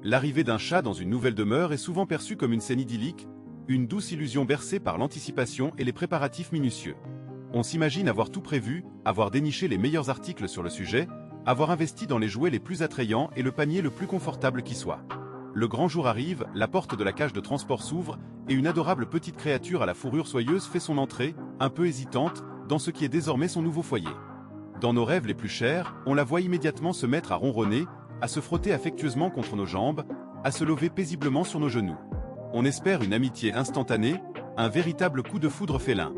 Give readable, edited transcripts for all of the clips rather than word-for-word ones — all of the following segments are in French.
L'arrivée d'un chat dans une nouvelle demeure est souvent perçue comme une scène idyllique, une douce illusion bercée par l'anticipation et les préparatifs minutieux. On s'imagine avoir tout prévu, avoir déniché les meilleurs articles sur le sujet, avoir investi dans les jouets les plus attrayants et le panier le plus confortable qui soit. Le grand jour arrive, la porte de la cage de transport s'ouvre et une adorable petite créature à la fourrure soyeuse fait son entrée, un peu hésitante, dans ce qui est désormais son nouveau foyer. Dans nos rêves les plus chers, on la voit immédiatement se mettre à ronronner, à se frotter affectueusement contre nos jambes, à se lever paisiblement sur nos genoux. On espère une amitié instantanée, un véritable coup de foudre félin.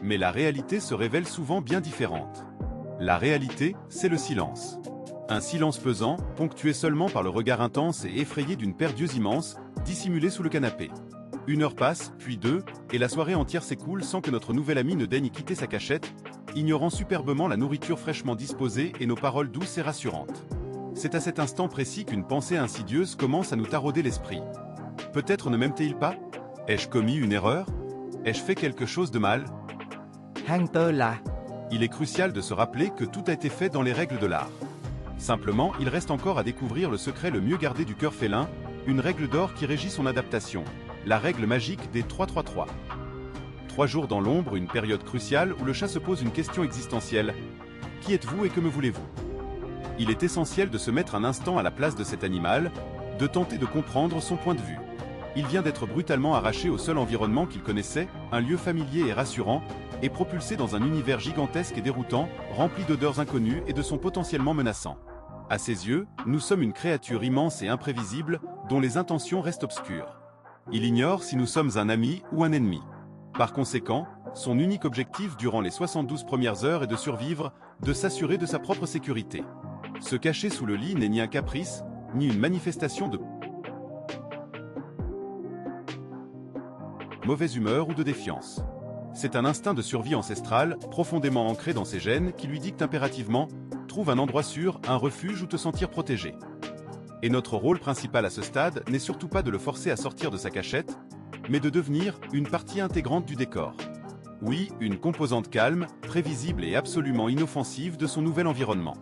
Mais la réalité se révèle souvent bien différente. La réalité, c'est le silence. Un silence pesant, ponctué seulement par le regard intense et effrayé d'une paire d'yeux immenses, dissimulés sous le canapé. 1 heure passe, puis 2, et la soirée entière s'écoule sans que notre nouvel ami ne daigne quitter sa cachette, ignorant superbement la nourriture fraîchement disposée et nos paroles douces et rassurantes. C'est à cet instant précis qu'une pensée insidieuse commence à nous tarauder l'esprit. Peut-être ne m'aime-t-il pas? Ai-je commis une erreur? Ai-je fait quelque chose de mal? Hunter là. Il est crucial de se rappeler que tout a été fait dans les règles de l'art. Simplement, il reste encore à découvrir le secret le mieux gardé du cœur félin, une règle d'or qui régit son adaptation, la règle magique des 3-3-3. 3 jours dans l'ombre, une période cruciale où le chat se pose une question existentielle. Qui êtes-vous et que me voulez-vous? Il est essentiel de se mettre un instant à la place de cet animal, de tenter de comprendre son point de vue. Il vient d'être brutalement arraché au seul environnement qu'il connaissait, un lieu familier et rassurant, et propulsé dans un univers gigantesque et déroutant, rempli d'odeurs inconnues et de sons potentiellement menaçants. À ses yeux, nous sommes une créature immense et imprévisible, dont les intentions restent obscures. Il ignore si nous sommes un ami ou un ennemi. Par conséquent, son unique objectif durant les 72 premières heures est de survivre, de s'assurer de sa propre sécurité. Se cacher sous le lit n'est ni un caprice, ni une manifestation de mauvaise humeur ou de défiance. C'est un instinct de survie ancestral, profondément ancré dans ses gènes, qui lui dicte impérativement « trouve un endroit sûr, un refuge où te sentir protégé ». Et notre rôle principal à ce stade n'est surtout pas de le forcer à sortir de sa cachette, mais de devenir une partie intégrante du décor. Oui, une composante calme, prévisible et absolument inoffensive de son nouvel environnement.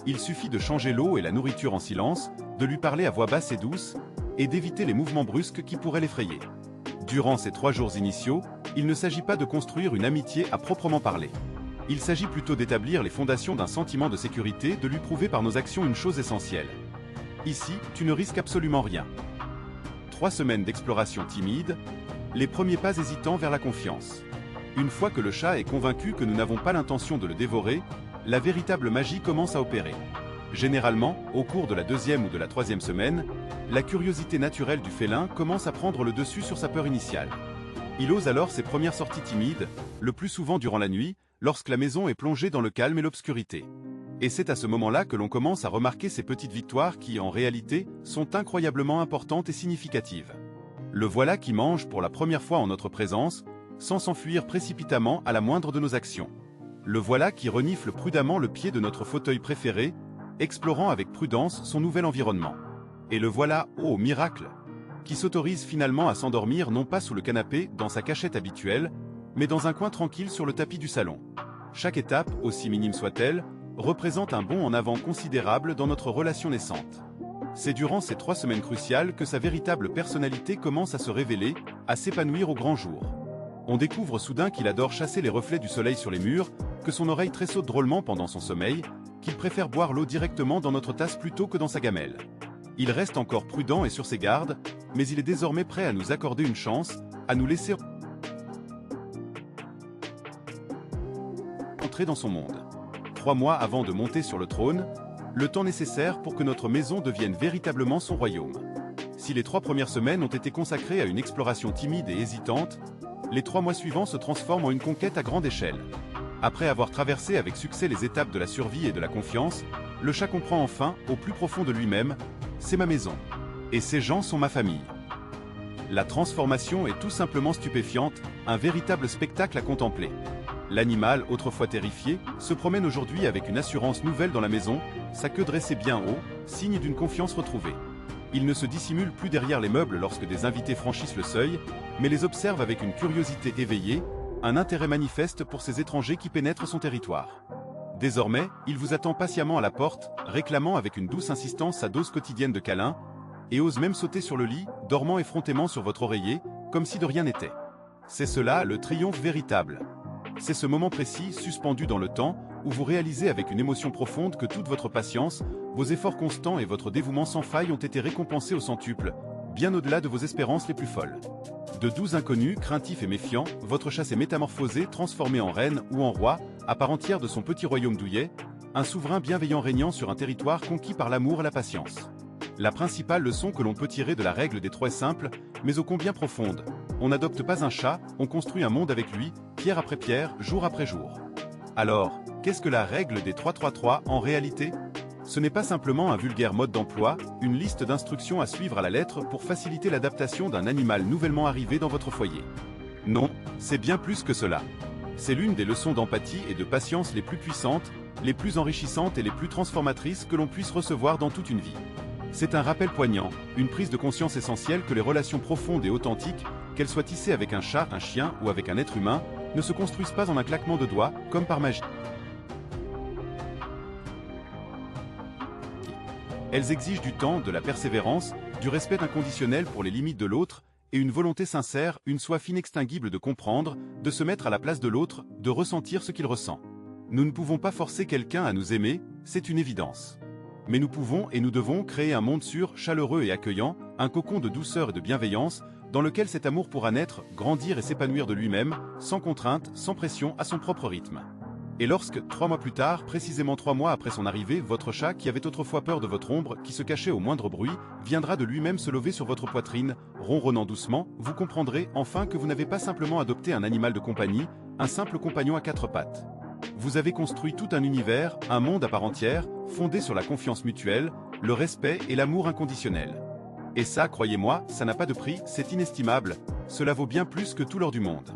Il suffit de changer l'eau et la nourriture en silence, de lui parler à voix basse et douce, et d'éviter les mouvements brusques qui pourraient l'effrayer. Durant ces 3 jours initiaux, il ne s'agit pas de construire une amitié à proprement parler. Il s'agit plutôt d'établir les fondations d'un sentiment de sécurité, de lui prouver par nos actions une chose essentielle. Ici, tu ne risques absolument rien. 3 semaines d'exploration timide, les premiers pas hésitants vers la confiance. Une fois que le chat est convaincu que nous n'avons pas l'intention de le dévorer, la véritable magie commence à opérer. Généralement, au cours de la 2e ou de la 3e semaine, la curiosité naturelle du félin commence à prendre le dessus sur sa peur initiale. Il ose alors ses premières sorties timides, le plus souvent durant la nuit, lorsque la maison est plongée dans le calme et l'obscurité. Et c'est à ce moment-là que l'on commence à remarquer ces petites victoires qui, en réalité, sont incroyablement importantes et significatives. Le voilà qui mange pour la première fois en notre présence, sans s'enfuir précipitamment à la moindre de nos actions. Le voilà qui renifle prudemment le pied de notre fauteuil préféré, explorant avec prudence son nouvel environnement. Et le voilà, oh miracle, qui s'autorise finalement à s'endormir non pas sous le canapé, dans sa cachette habituelle, mais dans un coin tranquille sur le tapis du salon. Chaque étape, aussi minime soit-elle, représente un bond en avant considérable dans notre relation naissante. C'est durant ces 3 semaines cruciales que sa véritable personnalité commence à se révéler, à s'épanouir au grand jour. On découvre soudain qu'il adore chasser les reflets du soleil sur les murs, que son oreille tressaute drôlement pendant son sommeil, qu'il préfère boire l'eau directement dans notre tasse plutôt que dans sa gamelle. Il reste encore prudent et sur ses gardes, mais il est désormais prêt à nous accorder une chance, à nous laisser entrer dans son monde. 3 mois avant de monter sur le trône, le temps nécessaire pour que notre maison devienne véritablement son royaume. Si les 3 premières semaines ont été consacrées à une exploration timide et hésitante, les 3 mois suivants se transforment en une conquête à grande échelle. Après avoir traversé avec succès les étapes de la survie et de la confiance, le chat comprend enfin, au plus profond de lui-même, c'est ma maison. Et ces gens sont ma famille. La transformation est tout simplement stupéfiante, un véritable spectacle à contempler. L'animal, autrefois terrifié, se promène aujourd'hui avec une assurance nouvelle dans la maison, sa queue dressée bien haut, signe d'une confiance retrouvée. Il ne se dissimule plus derrière les meubles lorsque des invités franchissent le seuil, mais les observe avec une curiosité éveillée, un intérêt manifeste pour ces étrangers qui pénètrent son territoire. Désormais, il vous attend patiemment à la porte, réclamant avec une douce insistance sa dose quotidienne de câlins, et ose même sauter sur le lit, dormant effrontément sur votre oreiller, comme si de rien n'était. C'est cela le triomphe véritable. C'est ce moment précis, suspendu dans le temps, où vous réalisez avec une émotion profonde que toute votre patience, vos efforts constants et votre dévouement sans faille ont été récompensés au centuple, bien au-delà de vos espérances les plus folles. De doux inconnus, craintifs et méfiants, votre chat s'est métamorphosé, transformé en reine ou en roi, à part entière de son petit royaume douillet, un souverain bienveillant régnant sur un territoire conquis par l'amour et la patience. La principale leçon que l'on peut tirer de la règle des 3 est simple, mais ô combien profonde. On n'adopte pas un chat, on construit un monde avec lui, pierre après pierre, jour après jour. Alors, qu'est-ce que la règle des 3-3-3 en réalité ? Ce n'est pas simplement un vulgaire mode d'emploi, une liste d'instructions à suivre à la lettre pour faciliter l'adaptation d'un animal nouvellement arrivé dans votre foyer. Non, c'est bien plus que cela. C'est l'une des leçons d'empathie et de patience les plus puissantes, les plus enrichissantes et les plus transformatrices que l'on puisse recevoir dans toute une vie. C'est un rappel poignant, une prise de conscience essentielle que les relations profondes et authentiques, qu'elles soient tissées avec un chat, un chien ou avec un être humain, ne se construisent pas en un claquement de doigts, comme par magie. Elles exigent du temps, de la persévérance, du respect inconditionnel pour les limites de l'autre, et une volonté sincère, une soif inextinguible de comprendre, de se mettre à la place de l'autre, de ressentir ce qu'il ressent. Nous ne pouvons pas forcer quelqu'un à nous aimer, c'est une évidence. Mais nous pouvons et nous devons créer un monde sûr, chaleureux et accueillant, un cocon de douceur et de bienveillance, dans lequel cet amour pourra naître, grandir et s'épanouir de lui-même, sans contrainte, sans pression, à son propre rythme. Et lorsque, 3 mois plus tard, précisément 3 mois après son arrivée, votre chat, qui avait autrefois peur de votre ombre, qui se cachait au moindre bruit, viendra de lui-même se lever sur votre poitrine, ronronnant doucement, vous comprendrez enfin que vous n'avez pas simplement adopté un animal de compagnie, un simple compagnon à 4 pattes. Vous avez construit tout un univers, un monde à part entière, fondé sur la confiance mutuelle, le respect et l'amour inconditionnel. Et ça, croyez-moi, ça n'a pas de prix, c'est inestimable, cela vaut bien plus que tout l'or du monde.